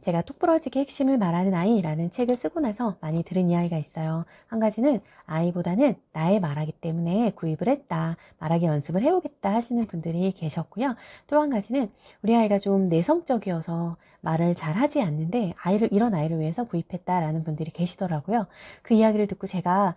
제가 톡 부러지기 핵심을 말하는 아이라는 책을 쓰고 나서 많이 들은 이야기가 있어요. 한 가지는 아이보다는 나의 말하기 때문에 구입을 했다. 말하기 연습을 해보겠다 하시는 분들이 계셨고요. 또 한 가지는 우리 아이가 좀 내성적이어서 말을 잘 하지 않는데 이런 아이를 위해서 구입했다라는 분들이 계시더라고요. 그 이야기를 듣고 제가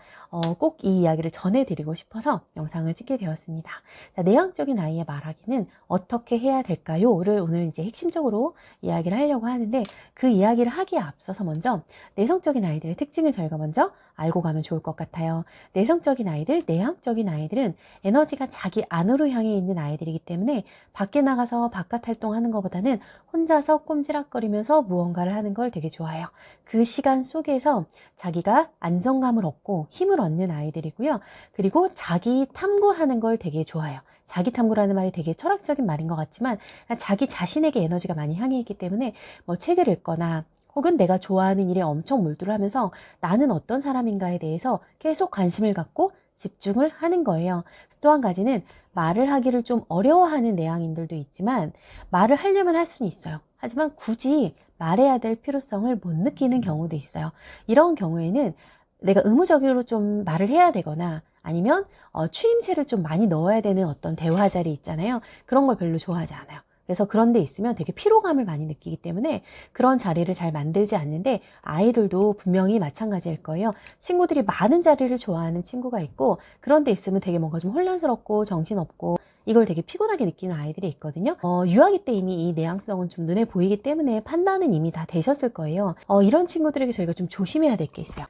꼭 이 이야기를 전해드리고 싶어서 영상을 찍게 되었습니다. 자, 내향적인 아이의 말하기는 어떻게 해야 될까요?를 오늘 이제 핵심적으로 이야기를 하려고 하는데 그 이야기를 하기에 앞서서 먼저 내성적인 아이들의 특징을 저희가 먼저 알고 가면 좋을 것 같아요. 내성적인 아이들, 내향적인 아이들은 에너지가 자기 안으로 향해 있는 아이들이기 때문에 밖에 나가서 바깥 활동하는 것보다는 혼자서 꼼지락거리면서 무언가를 하는 걸 되게 좋아해요. 그 시간 속에서 자기가 안정감을 얻고 힘을 얻는 아이들이고요. 그리고 자기 탐구하는 걸 되게 좋아해요. 자기 탐구라는 말이 되게 철학적인 말인 것 같지만 자기 자신에게 에너지가 많이 향해 있기 때문에 뭐 책을 읽거나 혹은 내가 좋아하는 일에 엄청 몰두를 하면서 나는 어떤 사람인가에 대해서 계속 관심을 갖고 집중을 하는 거예요. 또 한 가지는 말을 하기를 좀 어려워하는 내향인들도 있지만 말을 하려면 할 수는 있어요. 하지만 굳이 말해야 될 필요성을 못 느끼는 경우도 있어요. 이런 경우에는 내가 의무적으로 좀 말을 해야 되거나 아니면 추임새를 좀 많이 넣어야 되는 어떤 대화 자리 있잖아요. 그런 걸 별로 좋아하지 않아요. 그래서 그런 데 있으면 되게 피로감을 많이 느끼기 때문에 그런 자리를 잘 만들지 않는데 아이들도 분명히 마찬가지일 거예요. 친구들이 많은 자리를 좋아하는 친구가 있고 그런 데 있으면 되게 뭔가 좀 혼란스럽고 정신없고 이걸 되게 피곤하게 느끼는 아이들이 있거든요. 유아기 때 이미 이 내향성은 좀 눈에 보이기 때문에 판단은 이미 다 되셨을 거예요. 이런 친구들에게 저희가 좀 조심해야 될 게 있어요.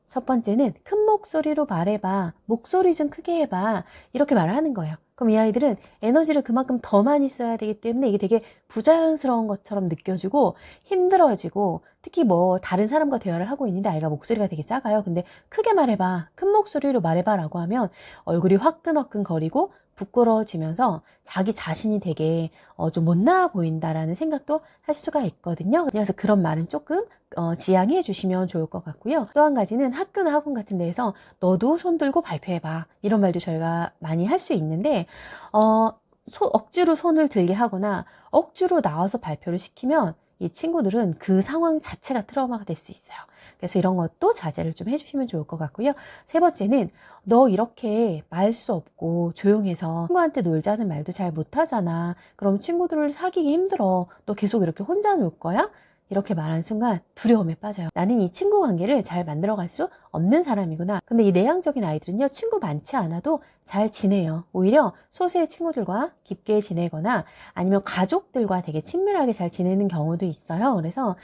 첫 번째는 큰 목소리로 말해봐, 목소리 좀 크게 해봐, 이렇게 말을 하는 거예요. 그럼 이 아이들은 에너지를 그만큼 더 많이 써야 되기 때문에 이게 되게 부자연스러운 것처럼 느껴지고 힘들어지고, 특히 뭐 다른 사람과 대화를 하고 있는데 아이가 목소리가 되게 작아요. 근데 크게 말해봐, 큰 목소리로 말해봐 라고 하면 얼굴이 화끈화끈 거리고 부끄러워지면서 자기 자신이 되게 좀 못나아 보인다라는 생각도 할 수가 있거든요. 그래서 그런 말은 조금 지양해 주시면 좋을 것 같고요. 또 한 가지는 학교나 학원 같은 데에서 너도 손 들고 발표해봐, 이런 말도 저희가 많이 할 수 있는데 억지로 손을 들게 하거나 억지로 나와서 발표를 시키면 이 친구들은 그 상황 자체가 트라우마가 될 수 있어요. 그래서 이런 것도 자제를 좀 해주시면 좋을 것 같고요. 세 번째는 너 이렇게 말 수 없고 조용해서 친구한테 놀자는 말도 잘 못하잖아. 그럼 친구들을 사귀기 힘들어. 너 계속 이렇게 혼자 놀 거야? 이렇게 말하는 순간 두려움에 빠져요. 나는 이 친구 관계를 잘 만들어갈 수 없는 사람이구나. 근데 이 내향적인 아이들은요, 친구 많지 않아도 잘 지내요. 오히려 소수의 친구들과 깊게 지내거나 아니면 가족들과 되게 친밀하게 잘 지내는 경우도 있어요. 그래서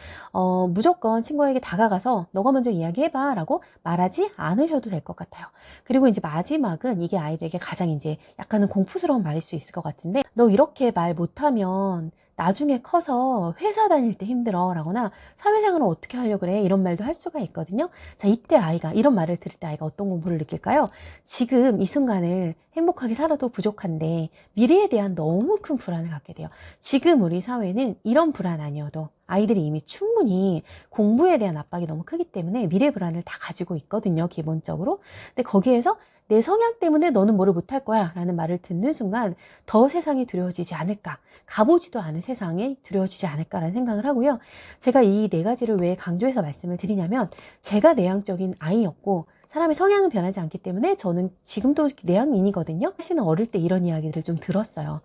무조건 친구에게 다가가서 너가 먼저 이야기해봐 라고 말하지 않으셔도 될 것 같아요. 그리고 이제 마지막은 이게 아이들에게 가장 이제 약간은 공포스러운 말일 수 있을 것 같은데, 너 이렇게 말 못하면 나중에 커서 회사 다닐 때 힘들어 라거나 사회생활을 어떻게 하려고 그래, 이런 말도 할 수가 있거든요. 자, 이때 아이가 이런 말을 들을 때 아이가 어떤 공포를 느낄까요? 지금 이 순간을 행복하게 살아도 부족한데 미래에 대한 너무 큰 불안을 갖게 돼요. 지금 우리 사회는 이런 불안 아니어도 아이들이 이미 충분히 공부에 대한 압박이 너무 크기 때문에 미래 불안을 다 가지고 있거든요, 기본적으로. 근데 거기에서 내 성향 때문에 너는 뭐를 못할 거야 라는 말을 듣는 순간 더 세상이 두려워지지 않을까, 가보지도 않은 세상이 두려워지지 않을까라는 생각을 하고요. 제가 이 네 가지를 왜 강조해서 말씀을 드리냐면, 제가 내향적인 아이였고 사람의 성향은 변하지 않기 때문에 저는 지금도 내향인이거든요. 사실은 어릴 때 이런 이야기들을 좀 들었어요.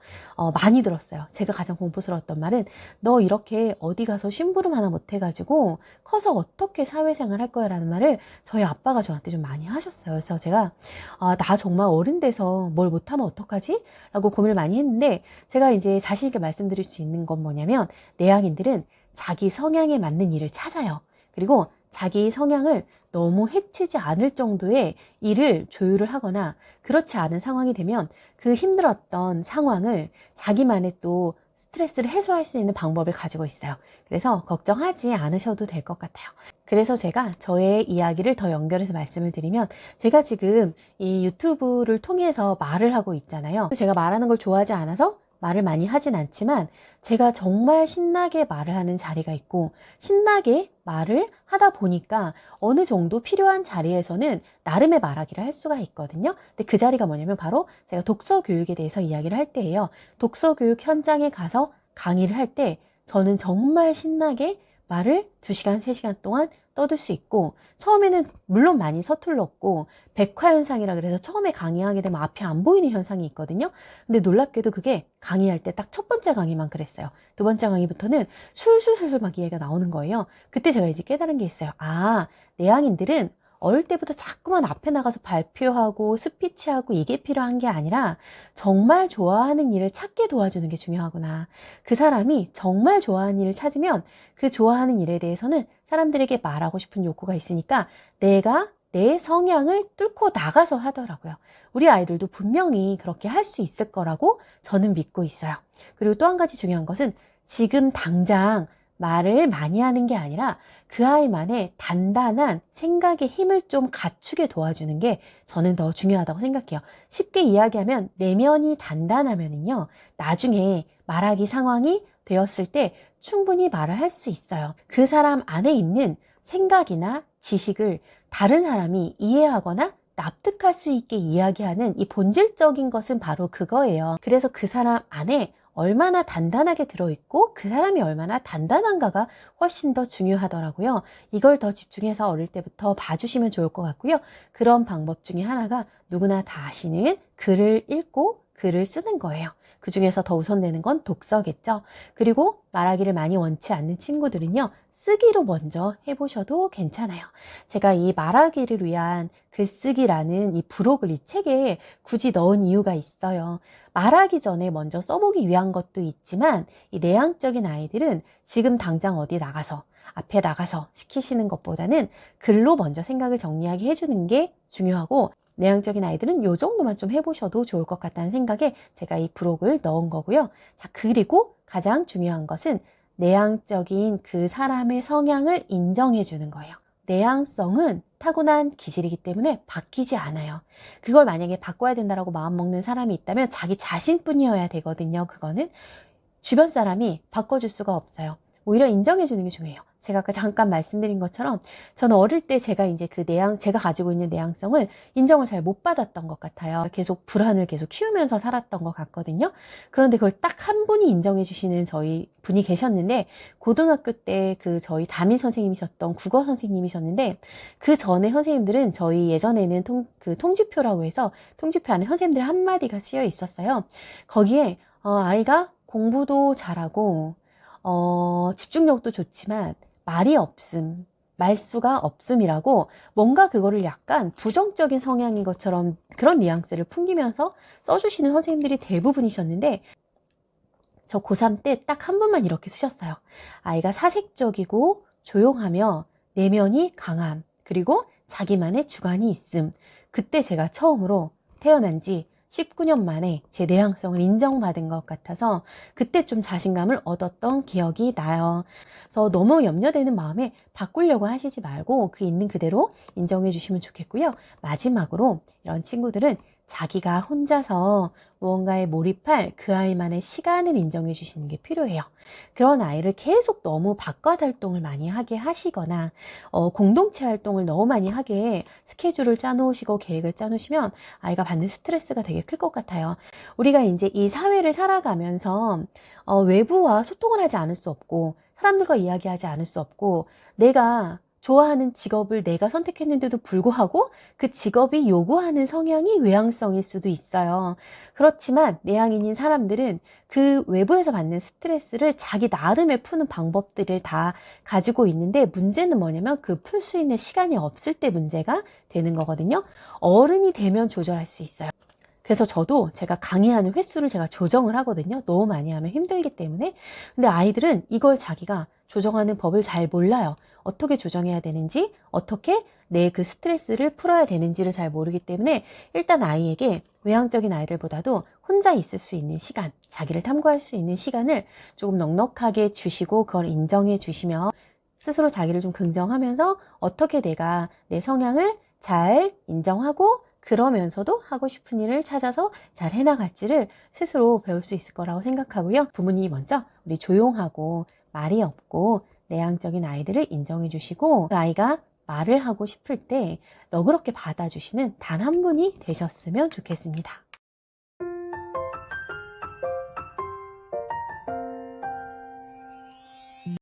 많이 들었어요. 제가 가장 공포스러웠던 말은 너 이렇게 어디 가서 심부름 하나 못 해가지고 커서 어떻게 사회생활 할 거야 라는 말을 저희 아빠가 저한테 좀 많이 하셨어요. 그래서 제가 나 정말 어른 돼서 뭘 못하면 어떡하지? 라고 고민을 많이 했는데, 제가 이제 자신 있게 말씀드릴 수 있는 건 뭐냐면, 내향인들은 자기 성향에 맞는 일을 찾아요. 그리고 자기 성향을 너무 해치지 않을 정도의 일을 조율을 하거나, 그렇지 않은 상황이 되면 그 힘들었던 상황을 자기만의 또 스트레스를 해소할 수 있는 방법을 가지고 있어요. 그래서 걱정하지 않으셔도 될 것 같아요. 그래서 제가 저의 이야기를 더 연결해서 말씀을 드리면, 제가 지금 이 유튜브를 통해서 말을 하고 있잖아요. 제가 말하는 걸 좋아하지 않아서 말을 많이 하진 않지만, 제가 정말 신나게 말을 하는 자리가 있고 신나게 말을 하다 보니까 어느 정도 필요한 자리에서는 나름의 말하기를 할 수가 있거든요. 근데 그 자리가 뭐냐면 바로 제가 독서 교육에 대해서 이야기를 할 때예요. 독서 교육 현장에 가서 강의를 할 때 저는 정말 신나게 말을 2시간, 3시간 동안 떠들 수 있고, 처음에는 물론 많이 서툴렀고 백화현상이라 그래서 처음에 강의하게 되면 앞이 안 보이는 현상이 있거든요. 근데 놀랍게도 그게 강의할 때 딱 첫 번째 강의만 그랬어요. 두 번째 강의부터는 술술술술 막 이해가 나오는 거예요. 그때 제가 이제 깨달은 게 있어요. 아, 내향인들은 어릴 때부터 자꾸만 앞에 나가서 발표하고 스피치하고 이게 필요한 게 아니라 정말 좋아하는 일을 찾게 도와주는 게 중요하구나. 그 사람이 정말 좋아하는 일을 찾으면 그 좋아하는 일에 대해서는 사람들에게 말하고 싶은 욕구가 있으니까 내가 내 성향을 뚫고 나가서 하더라고요. 우리 아이들도 분명히 그렇게 할 수 있을 거라고 저는 믿고 있어요. 그리고 또 한 가지 중요한 것은 지금 당장 말을 많이 하는 게 아니라 그 아이만의 단단한 생각의 힘을 좀 갖추게 도와주는 게 저는 더 중요하다고 생각해요. 쉽게 이야기하면 내면이 단단하면은요, 나중에 말하기 상황이 되었을 때 충분히 말을 할 수 있어요. 그 사람 안에 있는 생각이나 지식을 다른 사람이 이해하거나 납득할 수 있게 이야기하는 이 본질적인 것은 바로 그거예요. 그래서 그 사람 안에 얼마나 단단하게 들어있고 그 사람이 얼마나 단단한가가 훨씬 더 중요하더라고요. 이걸 더 집중해서 어릴 때부터 봐주시면 좋을 것 같고요. 그런 방법 중에 하나가 누구나 다 아시는 글을 읽고 글을 쓰는 거예요. 그 중에서 더 우선되는 건 독서겠죠. 그리고 말하기를 많이 원치 않는 친구들은요, 쓰기로 먼저 해보셔도 괜찮아요. 제가 이 말하기를 위한 글쓰기라는 이 부록을 이 책에 굳이 넣은 이유가 있어요. 말하기 전에 먼저 써보기 위한 것도 있지만 이 내향적인 아이들은 지금 당장 어디 나가서 앞에 나가서 시키시는 것보다는 글로 먼저 생각을 정리하게 해주는 게 중요하고, 내향적인 아이들은 요 정도만 좀 해보셔도 좋을 것 같다는 생각에 제가 이 부록을 넣은 거고요. 자, 그리고 가장 중요한 것은 내향적인 그 사람의 성향을 인정해 주는 거예요. 내향성은 타고난 기질이기 때문에 바뀌지 않아요. 그걸 만약에 바꿔야 된다라고 마음먹는 사람이 있다면 자기 자신뿐이어야 되거든요. 그거는 주변 사람이 바꿔줄 수가 없어요. 오히려 인정해 주는 게 중요해요. 제가 아까 잠깐 말씀드린 것처럼 저는 어릴 때 제가 이제 제가 가지고 있는 내향성을 인정을 잘 못 받았던 것 같아요. 계속 불안을 계속 키우면서 살았던 것 같거든요. 그런데 그걸 딱 한 분이 인정해 주시는 저희 분이 계셨는데, 고등학교 때 저희 담임 선생님이셨던 국어 선생님이셨는데, 그 전에 선생님들은 저희 예전에는 통지표라고 해서 통지표 안에 선생님들 한마디가 쓰여 있었어요. 거기에 아이가 공부도 잘하고 집중력도 좋지만 말이 없음, 말수가 없음이라고, 뭔가 그거를 약간 부정적인 성향인 것처럼 그런 뉘앙스를 풍기면서 써주시는 선생님들이 대부분이셨는데, 저 고3 때 딱 한 분만 이렇게 쓰셨어요. 아이가 사색적이고 조용하며 내면이 강함, 그리고 자기만의 주관이 있음. 그때 제가 처음으로 태어난 지 19년 만에 제 내향성을 인정받은 것 같아서 그때 좀 자신감을 얻었던 기억이 나요. 그래서 너무 염려되는 마음에 바꾸려고 하시지 말고 그 있는 그대로 인정해 주시면 좋겠고요. 마지막으로 이런 친구들은 자기가 혼자서 무언가에 몰입할 그 아이만의 시간을 인정해 주시는 게 필요해요. 그런 아이를 계속 너무 바깥 활동을 많이 하게 하시거나 공동체 활동을 너무 많이 하게 스케줄을 짜놓으시고 계획을 짜놓으시면 아이가 받는 스트레스가 되게 클 것 같아요. 우리가 이제 이 사회를 살아가면서 외부와 소통을 하지 않을 수 없고 사람들과 이야기하지 않을 수 없고, 내가 좋아하는 직업을 내가 선택했는데도 불구하고 그 직업이 요구하는 성향이 외향성일 수도 있어요. 그렇지만 내향인인 사람들은 그 외부에서 받는 스트레스를 자기 나름의 푸는 방법들을 다 가지고 있는데, 문제는 뭐냐면 그 풀 수 있는 시간이 없을 때 문제가 되는 거거든요. 어른이 되면 조절할 수 있어요. 그래서 저도 제가 강의하는 횟수를 제가 조정을 하거든요. 너무 많이 하면 힘들기 때문에. 근데 아이들은 이걸 자기가 조정하는 법을 잘 몰라요. 어떻게 조정해야 되는지, 어떻게 내 그 스트레스를 풀어야 되는지를 잘 모르기 때문에 일단 아이에게 외향적인 아이들보다도 혼자 있을 수 있는 시간, 자기를 탐구할 수 있는 시간을 조금 넉넉하게 주시고 그걸 인정해 주시면 스스로 자기를 좀 긍정하면서 어떻게 내가 내 성향을 잘 인정하고 그러면서도 하고 싶은 일을 찾아서 잘 해나갈지를 스스로 배울 수 있을 거라고 생각하고요. 부모님이 먼저 우리 조용하고 말이 없고 내향적인 아이들을 인정해 주시고, 그 아이가 말을 하고 싶을 때 너그럽게 받아주시는 단 한 분이 되셨으면 좋겠습니다.